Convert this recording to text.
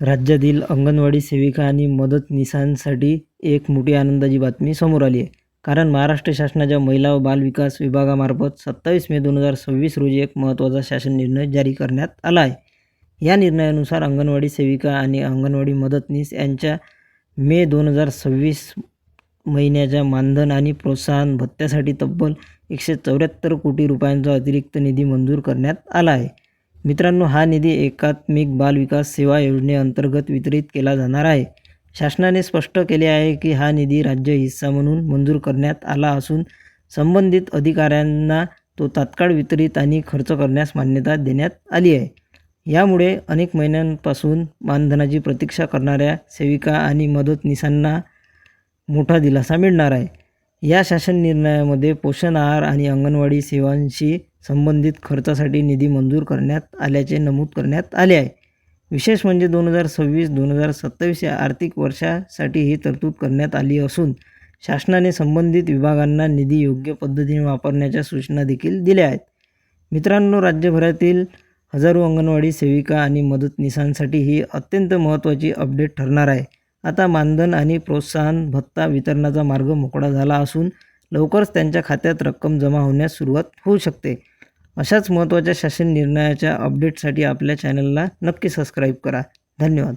राज्यातील अंगणवाडी सेविका आणि मदतनीसांसाठी एक मोठी आनंदाची बातमी समोर आली आहे. कारण महाराष्ट्र शासनाच्या महिला व बाल विकास विभागामार्फत 27 मे 2026 रोजी एक महत्त्वाचा शासन निर्णय जारी करण्यात आला आहे. या निर्णयानुसार अंगणवाडी सेविका आणि अंगणवाडी मदतनीस यांच्या मे 2026 महिन्याच्या मानधन आणि प्रोत्साहन भत्त्यासाठी तब्बल 174 कोटी रुपयांचा अतिरिक्त निधी मंजूर करण्यात आला आहे. मित्रांनो, हा निधी एकात्मिक बाल विकास सेवा योजनेअंतर्गत वितरित केला जाणार आहे. शासनाने स्पष्ट केले आहे की हा निधी राज्य हिस्सा म्हणून मंजूर करण्यात आला असून संबंधित अधिकाऱ्यांना तो तात्काळ वितरित आणि खर्च करण्यास मान्यता देण्यात आली आहे. यामुळे अनेक महिन्यांपासून मानधनाची प्रतीक्षा करणाऱ्या सेविका आणि मदतनीसांना मोठा दिलासा मिळणार आहे. या शासन निर्णयामध्ये पोषण आहार आणि अंगणवाडी सेवांशी संबंधित खर्चासाठी निधी मंजूर करण्यात आल्याचे नमूद करण्यात आले आहे. विशेष म्हणजे 2026-2027 या आर्थिक वर्षासाठी ही तरतूद करण्यात आली असून शासनाने संबंधित विभागांना निधी योग्य पद्धतीने वापरण्याच्या सूचना देखील दिल्या आहेत. मित्रांनो, राज्यभरातील हजारो अंगणवाडी सेविका आणि मदतनीसांसाठी ही अत्यंत महत्त्वाची अपडेट ठरणार आहे. आता मानधन आणि प्रोत्साहन भत्ता वितरणाचा मार्ग मोकळा झाला असून लवकरच त्यांच्या खात्यात रक्कम जमा होण्यास सुरुवात होऊ शकते. अशाच महत्त्वाच्या शासन निर्णयाच्या अपडेटसाठी आपल्या चॅनलला नक्की सबस्क्राईब करा. धन्यवाद.